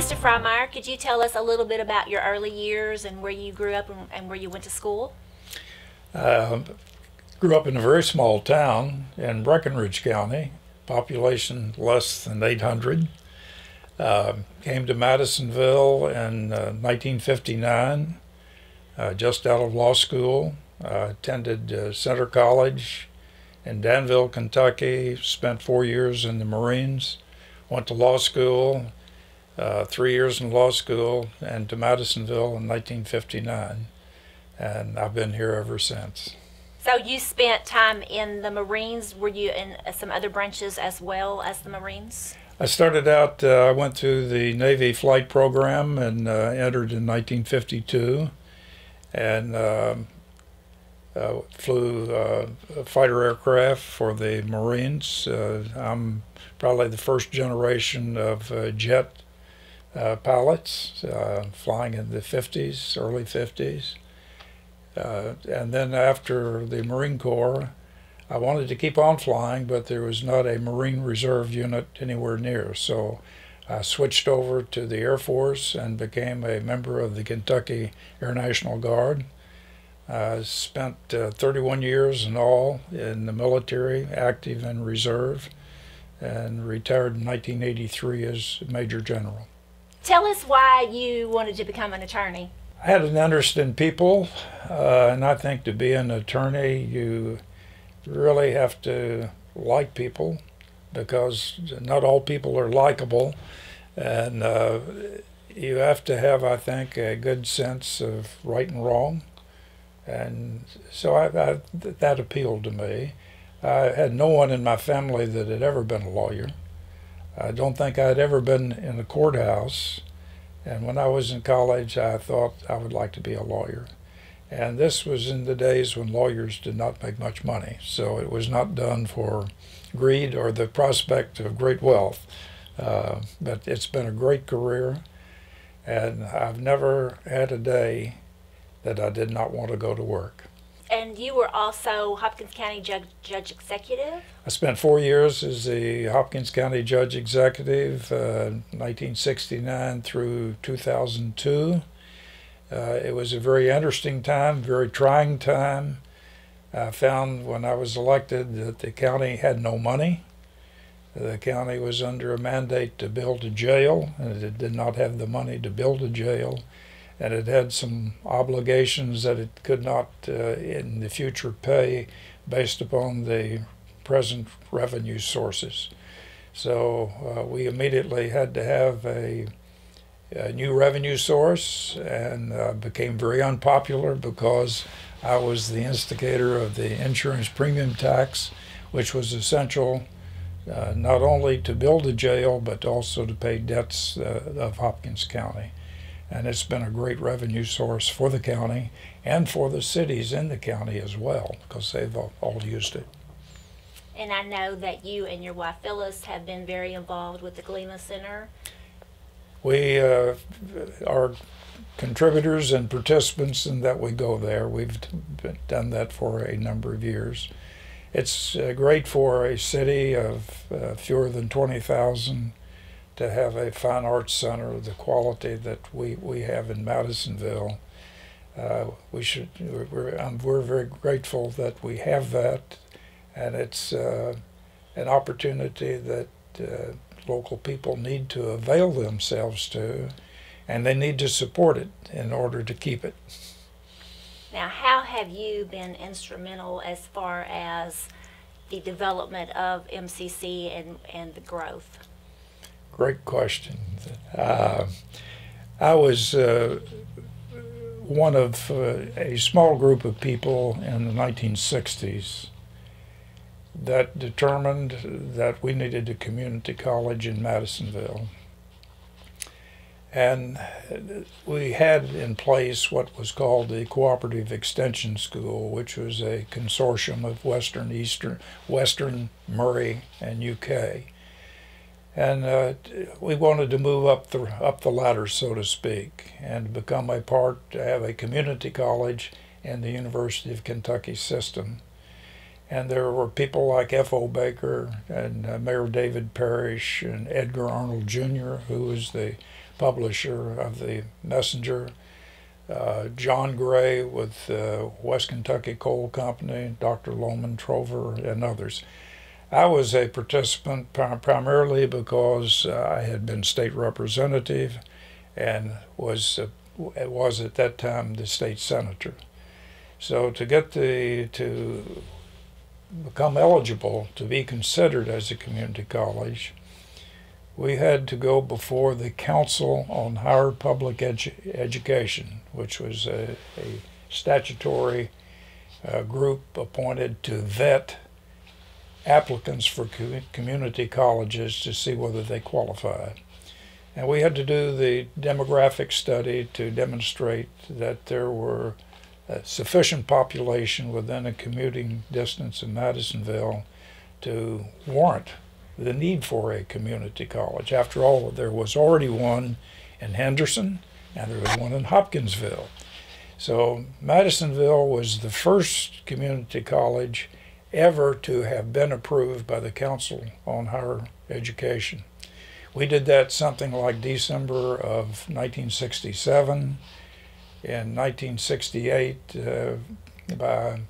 Mr. Frymire, could you tell us a little bit about your early years and where you grew up and where you went to school? Grew up in a very small town in Breckinridge County, population less than 800. Came to Madisonville in 1959, just out of law school. Attended Center College in Danville, Kentucky, spent 4 years in the Marines, went to law school, 3 years in law school, and to Madisonville in 1959. And I've been here ever since. So you spent time in the Marines. Were you in some other branches as well as the Marines? I started out, I went through the Navy flight program and entered in 1952 and flew fighter aircraft for the Marines. I'm probably the first generation of jet pilots, flying in the 50s, early 50s. And then after the Marine Corps, I wanted to keep on flying, but there was not a Marine Reserve unit anywhere near. So I switched over to the Air Force and became a member of the Kentucky Air National Guard. I spent 31 years in all in the military, active and reserve, and retired in 1983 as Major General. Tell us why you wanted to become an attorney. I had an interest in people, and I think to be an attorney, you really have to like people, because not all people are likable, and you have to have, I think, a good sense of right and wrong, and so that appealed to me. I had no one in my family that had ever been a lawyer. I don't think I'd ever been in a courthouse, and when I was in college, I thought I would like to be a lawyer. And this was in the days when lawyers did not make much money, so it was not done for greed or the prospect of great wealth. But it's been a great career, and I've never had a day that I did not want to go to work. And you were also Hopkins County Judge Executive? I spent 4 years as the Hopkins County Judge Executive, 1969 through 2002. It was a very interesting time, very trying time. I found when I was elected that the county had no money. The county was under a mandate to build a jail, and it did not have the money to build a jail. And it had some obligations that it could not in the future pay based upon the present revenue sources. So we immediately had to have a new revenue source, and became very unpopular because I was the instigator of the insurance premium tax, which was essential not only to build a jail but also to pay debts of Hopkins County. And it's been a great revenue source for the county and for the cities in the county as well, because they've all used it. And I know that you and your wife Phyllis have been very involved with the Galema Center. We are contributors and participants in that we go there. We've done that for a number of years. It's great for a city of fewer than 20,000 to have a fine arts center of the quality that we have in Madisonville. We're very grateful that we have that, and it's an opportunity that local people need to avail themselves to, and they need to support it in order to keep it. Now, how have you been instrumental as far as the development of MCC and the growth? Great question. I was one of a small group of people in the 1960s that determined that we needed a community college in Madisonville. And we had in place what was called the Cooperative Extension School, which was a consortium of Western, Murray, and UK. And we wanted to move up the ladder, so to speak, and become a part, to have a community college in the University of Kentucky system. And there were people like F.O. Baker and Mayor David Parrish and Edgar Arnold Jr., who was the publisher of the Messenger, John Gray with West Kentucky Coal Company, Dr. Loman Trover, and others. I was a participant primarily because I had been state representative and was at that time the state senator. So to become eligible to be considered as a community college, we had to go before the Council on Higher Public Education, which was a statutory group appointed to vet applicants for community colleges to see whether they qualified. And we had to do the demographic study to demonstrate that there were a sufficient population within a commuting distance of Madisonville to warrant the need for a community college. After all, there was already one in Henderson and there was one in Hopkinsville. So Madisonville was the first community college ever to have been approved by the Council on Higher Education. We did that something like December of 1967. In 1968, by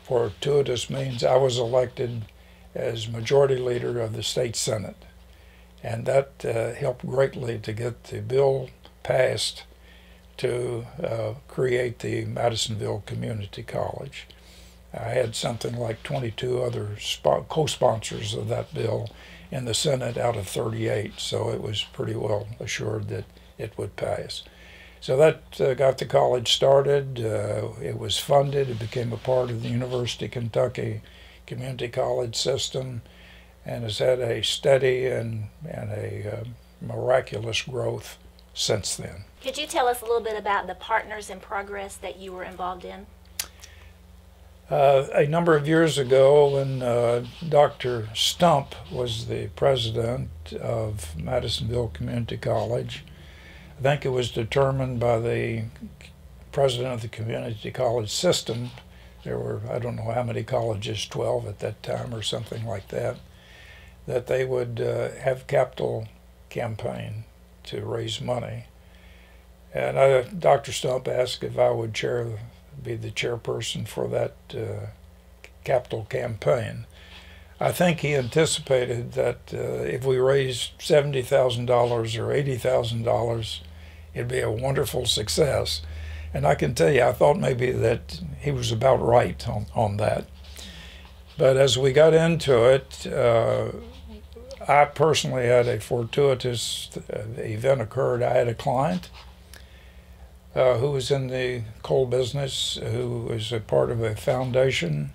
fortuitous means, I was elected as majority leader of the state Senate. And that helped greatly to get the bill passed to create the Madisonville Community College. I had something like 22 other co-sponsors of that bill in the Senate out of 38, so it was pretty well assured that it would pass. So that got the college started. It was funded. It became a part of the University of Kentucky Community College system and has had a steady and a miraculous growth since then. Could you tell us a little bit about the Partners in Progress that you were involved in? A number of years ago, when Dr. Stump was the president of Madisonville Community College, I think it was determined by the president of the community college system. There were, I don't know how many colleges, 12 at that time or something like that, that they would have capital campaign to raise money. And Dr. Stump asked if I would be the chairperson for that capital campaign. I think he anticipated that if we raised $70,000 or $80,000, it'd be a wonderful success. And I can tell you, I thought maybe that he was about right on that. But as we got into it, I personally had a fortuitous event occurred. I had a client who was in the coal business, who was a part of a foundation,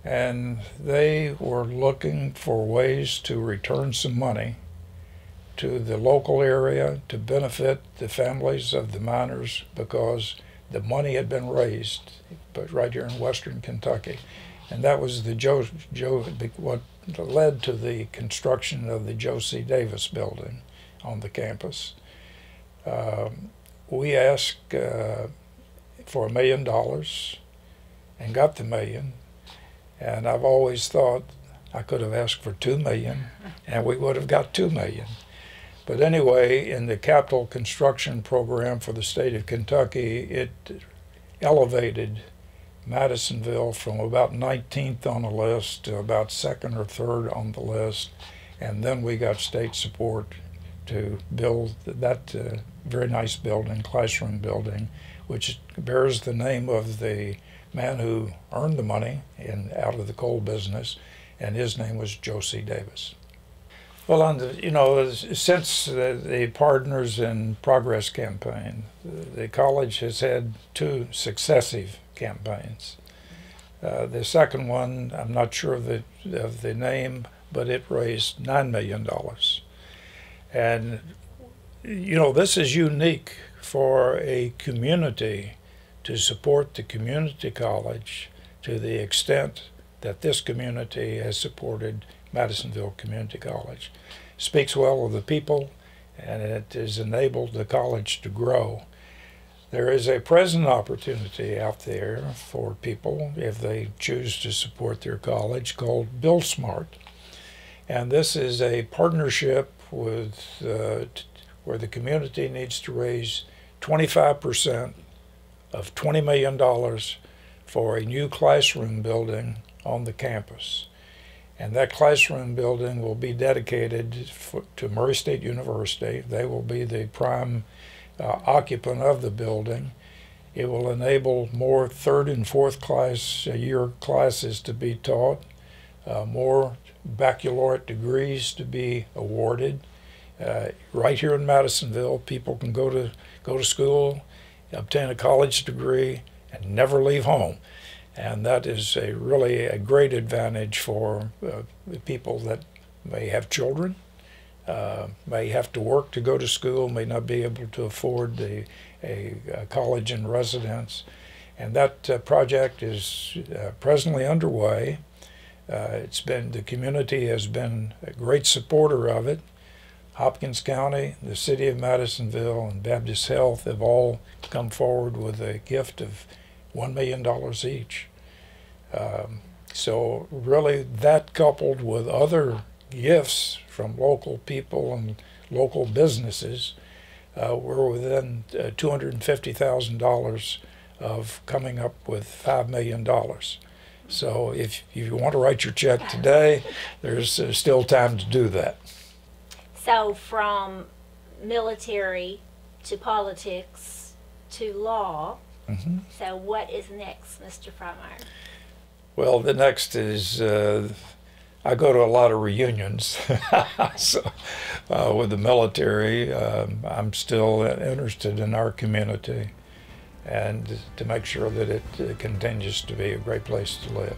and they were looking for ways to return some money to the local area to benefit the families of the miners, because the money had been raised, but right here in western Kentucky. And that was what led to the construction of the Joe C. Davis building on the campus. We asked for $1 million and got the $1 million. And I've always thought I could have asked for $2 million and we would have got $2 million. But anyway, in the capital construction program for the state of Kentucky, it elevated Madisonville from about 19th on the list to about 2nd or 3rd on the list. And then we got state support to build that very nice building, classroom building, which bears the name of the man who earned the money out of the coal business, and his name was Joe C. Davis. Well, since the Partners in Progress campaign, the college has had 2 successive campaigns. The second one, I'm not sure of the name, but it raised $9 million. And, this is unique for a community to support the community college to the extent that this community has supported Madisonville Community College. Speaks well of the people, and it has enabled the college to grow. There is a present opportunity out there for people, if they choose to support their college, called Build Smart. And this is a partnership with where the community needs to raise 25% of $20 million for a new classroom building on the campus. And that classroom building will be dedicated to Murray State University. They will be the prime occupant of the building. It will enable more third and fourth class year classes to be taught, more baccalaureate degrees to be awarded. Right here in Madisonville, people can go to school, obtain a college degree, and never leave home. And that is really a great advantage for people that may have children, may have to work to go to school, may not be able to afford a college in residence. And that project is presently underway. The community has been a great supporter of it. Hopkins County, the City of Madisonville, and Baptist Health have all come forward with a gift of $1 million each. So really that, coupled with other gifts from local people and local businesses, we're within $250,000 of coming up with $5 million. So if you want to write your check today, there's still time to do that. So from military to politics to law, so what is next, Mr. Frymire? Well, the next is I go to a lot of reunions. So, with the military, I'm still interested in our community and to make sure that it continues to be a great place to live.